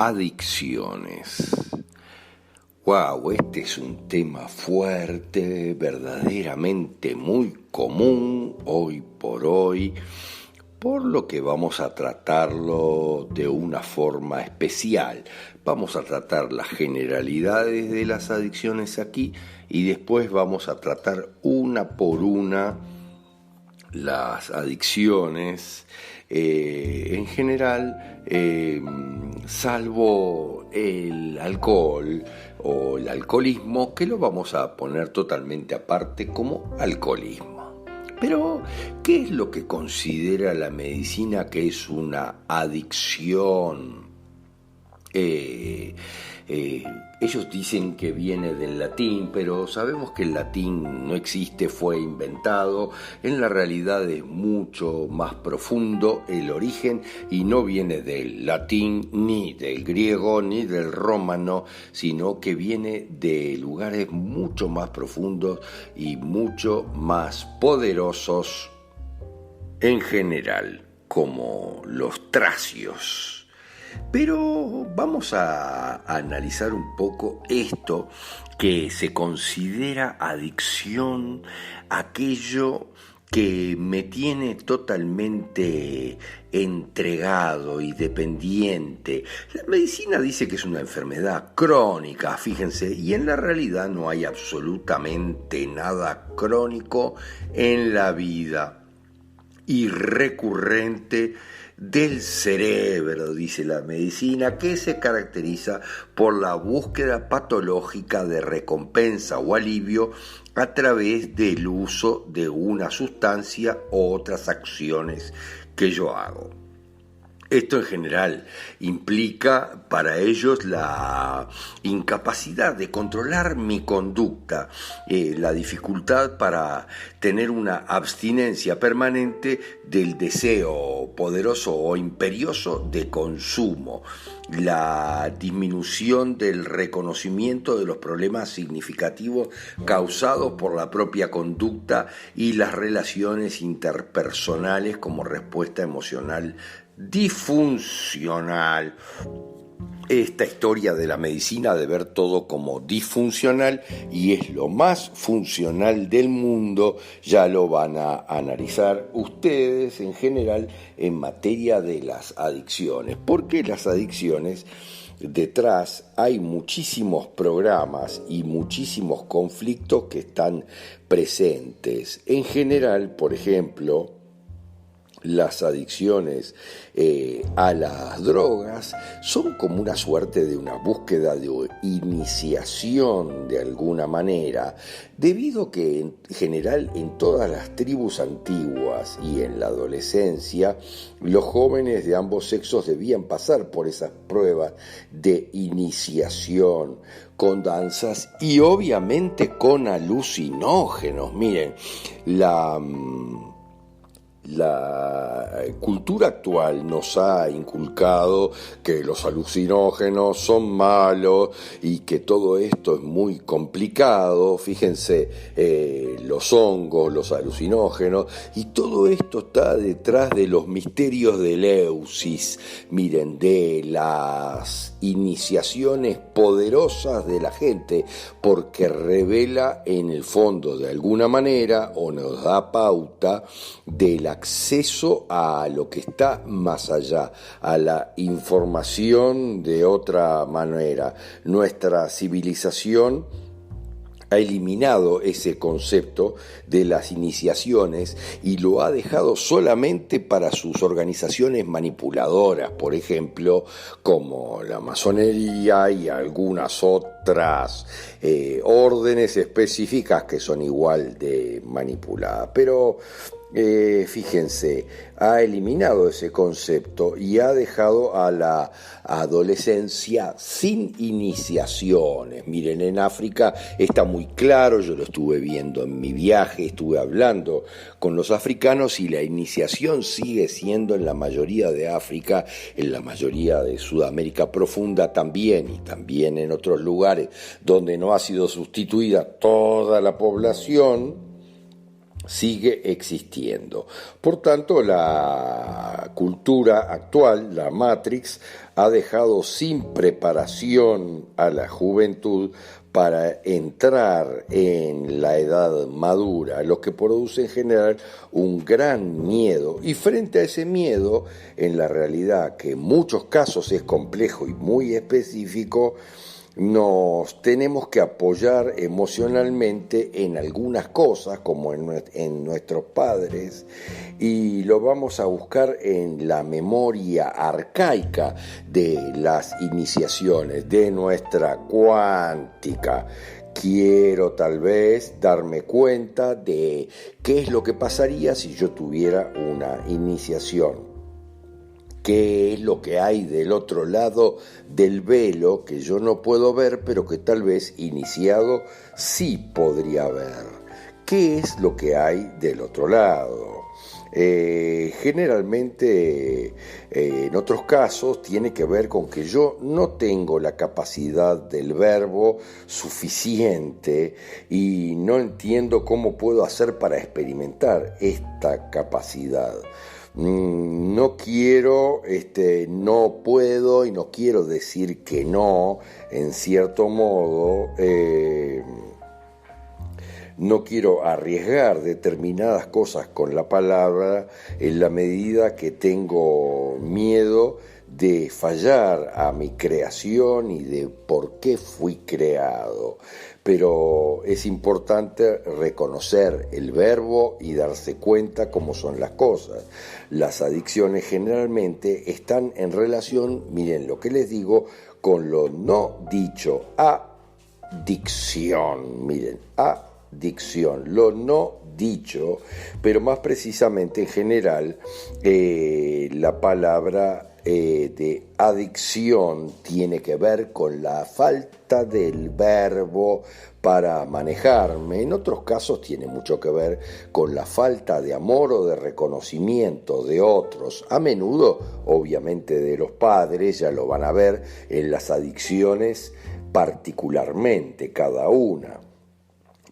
adicciones. Wow, este es un tema fuerte, verdaderamente muy común hoy, por lo que vamos a tratarlo de una forma especial. Vamos a tratar las generalidades de las adicciones aquí y después vamos a tratar una por una las adicciones en general, salvo el alcohol o el alcoholismo, que lo vamos a poner totalmente aparte como alcoholismo. Pero, ¿qué es lo que considera la medicina que es una adicción? Ellos dicen que viene del latín, pero sabemos que el latín no existe, fue inventado. En la realidad es mucho más profundo el origen y no viene del latín, ni del griego, ni del romano, sino que viene de lugares mucho más profundos y mucho más poderosos en general, como los tracios. Pero vamos a analizar un poco esto que se considera adicción, aquello que me tiene totalmente entregado y dependiente. La medicina dice que es una enfermedad crónica, fíjense, y en la realidad no hay absolutamente nada crónico en la vida y recurrente del cerebro, dice la medicina, que se caracteriza por la búsqueda patológica de recompensa o alivio a través del uso de una sustancia o otras acciones que yo hago. Esto en general implica para ellos la incapacidad de controlar mi conducta, la dificultad para tener una abstinencia permanente del deseo poderoso o imperioso de consumo, la disminución del reconocimiento de los problemas significativos causados por la propia conducta y las relaciones interpersonales como respuesta emocional disfuncional. Esta historia de la medicina de ver todo como disfuncional y es lo más funcional del mundo, ya lo van a analizar ustedes en general en materia de las adicciones, porque las adicciones detrás hay muchísimos programas y muchísimos conflictos que están presentes. En general, por ejemplo, las adicciones a las drogas son como una suerte de una búsqueda de iniciación de alguna manera, debido que en general en todas las tribus antiguas y en la adolescencia, los jóvenes de ambos sexos debían pasar por esas pruebas de iniciación con danzas y obviamente con alucinógenos. Miren, la cultura actual nos ha inculcado que los alucinógenos son malos y que todo esto es muy complicado. Fíjense, los hongos, los alucinógenos, y todo esto está detrás de los misterios de Eleusis. Miren, de las iniciaciones poderosas de la gente, porque revela en el fondo de alguna manera o nos da pauta del acceso a lo que está más allá, a la información de otra manera. Nuestra civilización ha eliminado ese concepto de las iniciaciones y lo ha dejado solamente para sus organizaciones manipuladoras, por ejemplo, como la masonería y algunas otras órdenes específicas que son igual de manipuladas. Pero fíjense, ha eliminado ese concepto y ha dejado a la adolescencia sin iniciaciones. Miren, en África está muy claro, yo lo estuve viendo en mi viaje, estuve hablando con los africanos y la iniciación sigue siendo en la mayoría de África, en la mayoría de Sudamérica profunda también, y también en otros lugares donde no ha sido sustituida toda la población, sigue existiendo. Por tanto, la cultura actual, la Matrix, ha dejado sin preparación a la juventud para entrar en la edad madura, lo que produce en general un gran miedo. Y frente a ese miedo, en la realidad, que en muchos casos es complejo y muy específico, nos tenemos que apoyar emocionalmente en algunas cosas, como en nuestros padres, y lo vamos a buscar en la memoria arcaica de las iniciaciones, de nuestra cuántica. Quiero tal vez darme cuenta de qué es lo que pasaría si yo tuviera una iniciación. ¿Qué es lo que hay del otro lado del velo que yo no puedo ver, pero que tal vez iniciado sí podría ver? ¿Qué es lo que hay del otro lado? Generalmente, en otros casos, tiene que ver con que yo no tengo la capacidad del verbo suficiente y no entiendo cómo puedo hacer para experimentar esta capacidad. No quiero, no puedo y no quiero decir que no, en cierto modo, no quiero arriesgar determinadas cosas con la palabra en la medida que tengo miedo de fallar a mi creación y de por qué fui creado. Pero es importante reconocer el verbo y darse cuenta cómo son las cosas. Las adicciones generalmente están en relación, miren lo que les digo, con lo no dicho, adicción, miren, adicción, lo no dicho, pero más precisamente en general la palabra de adicción tiene que ver con la falta del verbo para manejarme. En otros casos tiene mucho que ver con la falta de amor o de reconocimiento de otros, a menudo obviamente de los padres, ya lo van a ver en las adicciones particularmente cada una.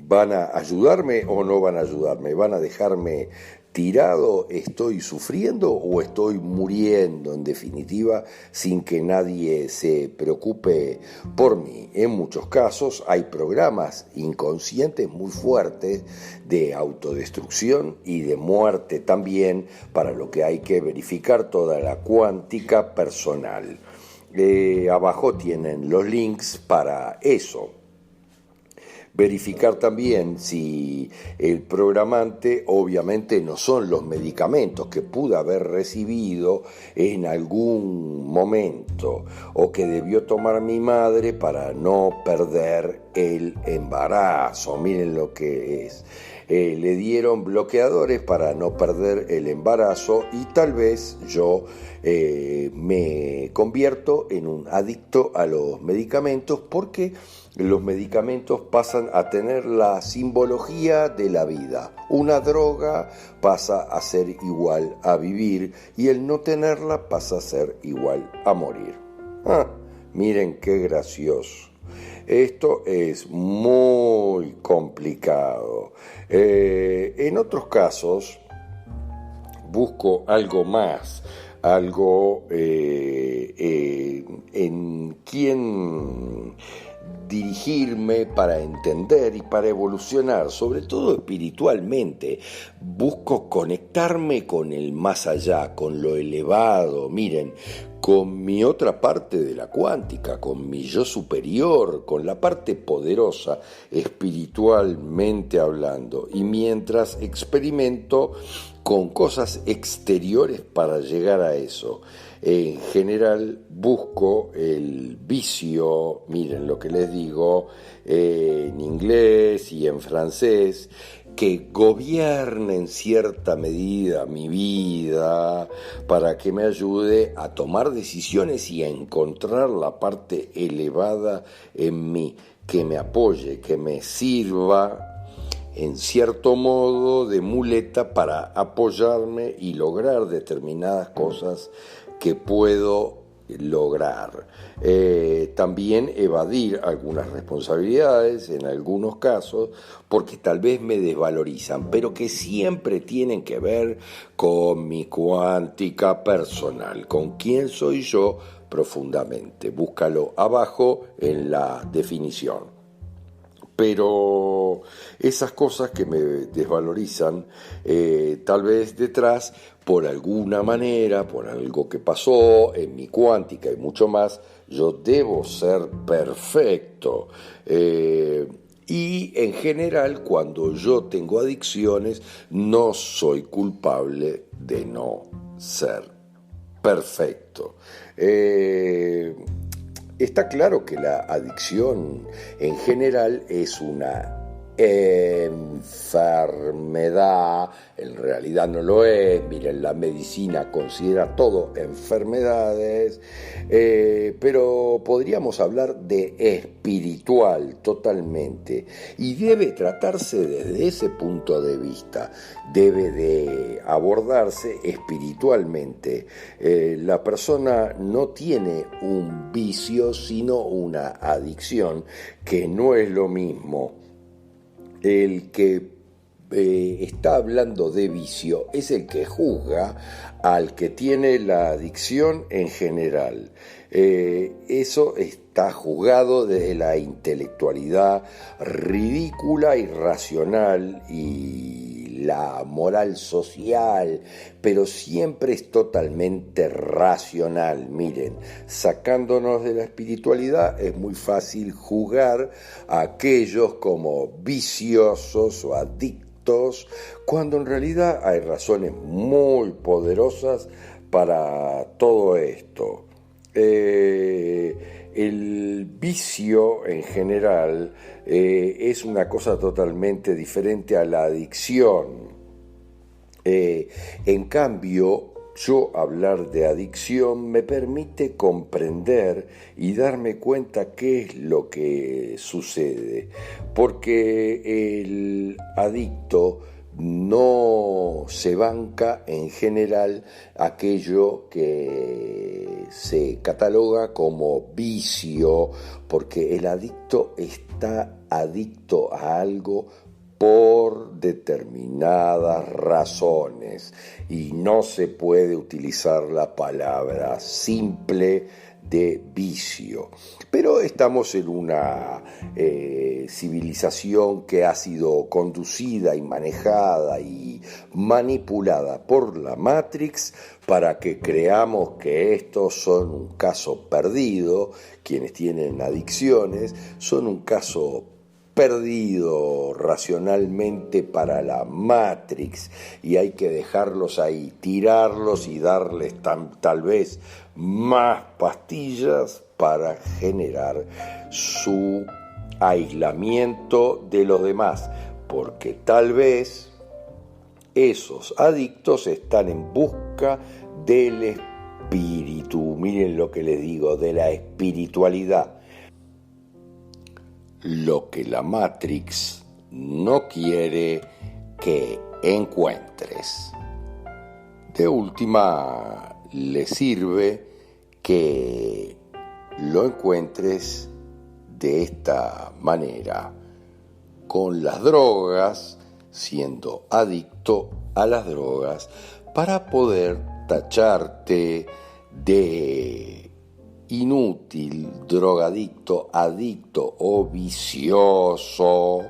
¿Van a ayudarme o no van a ayudarme? ¿Van a dejarme tirado? ¿Estoy sufriendo o estoy muriendo, en definitiva, sin que nadie se preocupe por mí? En muchos casos hay programas inconscientes muy fuertes de autodestrucción y de muerte también, para lo que hay que verificar toda la cuántica personal. Abajo tienen los links para eso. Verificar también si el programante obviamente no son los medicamentos que pude haber recibido en algún momento o que debió tomar mi madre para no perder el embarazo. Miren lo que es. Le dieron bloqueadores para no perder el embarazo y tal vez yo me convierto en un adicto a los medicamentos porque los medicamentos pasan a tener la simbología de la vida. Una droga pasa a ser igual a vivir y el no tenerla pasa a ser igual a morir. Miren qué gracioso. Esto es muy complicado. En otros casos busco algo más, algo en quien dirigirme para entender y para evolucionar, sobre todo espiritualmente. Busco conectarme con el más allá, con lo elevado, miren, con mi otra parte de la cuántica, con mi yo superior, con la parte poderosa espiritualmente hablando, y mientras experimento con cosas exteriores para llegar a eso. En general busco el vicio, miren lo que les digo, en inglés y en francés, que gobierne en cierta medida mi vida para que me ayude a tomar decisiones y a encontrar la parte elevada en mí, que me apoye, que me sirva en cierto modo de muleta para apoyarme y lograr determinadas cosas que puedo lograr. También evadir algunas responsabilidades en algunos casos porque tal vez me desvalorizan, pero que siempre tienen que ver con mi cuántica personal, con quién soy yo profundamente. Búscalo abajo en la definición. Pero esas cosas que me desvalorizan, tal vez detrás, por alguna manera, por algo que pasó en mi cuántica y mucho más, yo debo ser perfecto. Y en general, cuando yo tengo adicciones, no soy culpable de no ser perfecto. Está claro que la adicción en general es una enfermedad, en realidad no lo es. Miren, la medicina considera todo enfermedades, pero podríamos hablar de espiritual totalmente, y debe tratarse desde ese punto de vista, debe de abordarse espiritualmente. La persona no tiene un vicio, sino una adicción, que no es lo mismo. El que está hablando de vicio es el que juzga al que tiene la adicción en general. Eso está juzgado desde la intelectualidad ridícula, irracional y la moral social, pero siempre es totalmente racional. Miren, sacándonos de la espiritualidad es muy fácil juzgar a aquellos como viciosos o adictos, cuando en realidad hay razones muy poderosas para todo esto. El vicio en general es una cosa totalmente diferente a la adicción. En cambio, yo hablar de adicción me permite comprender y darme cuenta qué es lo que sucede, porque el adicto no se banca en general aquello que se cataloga como vicio, porque el adicto está adicto a algo por determinadas razones, y no se puede utilizar la palabra simple de vicio. Pero estamos en una civilización que ha sido conducida y manejada y manipulada por la Matrix para que creamos que estos son un caso perdido. Quienes tienen adicciones son un caso perdido racionalmente para la Matrix, y hay que dejarlos ahí, tirarlos y darles tal vez más pastillas para generar su aislamiento de los demás, porque tal vez esos adictos están en busca del espíritu. Miren lo que les digo, de la espiritualidad. Lo que la Matrix no quiere que encuentres. De última, le sirve que lo encuentres de esta manera, con las drogas, siendo adicto a las drogas, para poder tacharte de inútil, drogadicto, adicto o vicioso.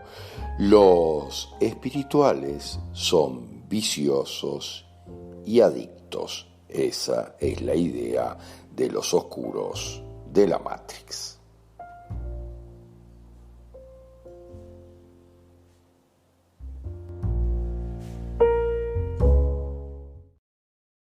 Los espirituales son viciosos y adictos. Esa es la idea de los oscuros de la Matrix.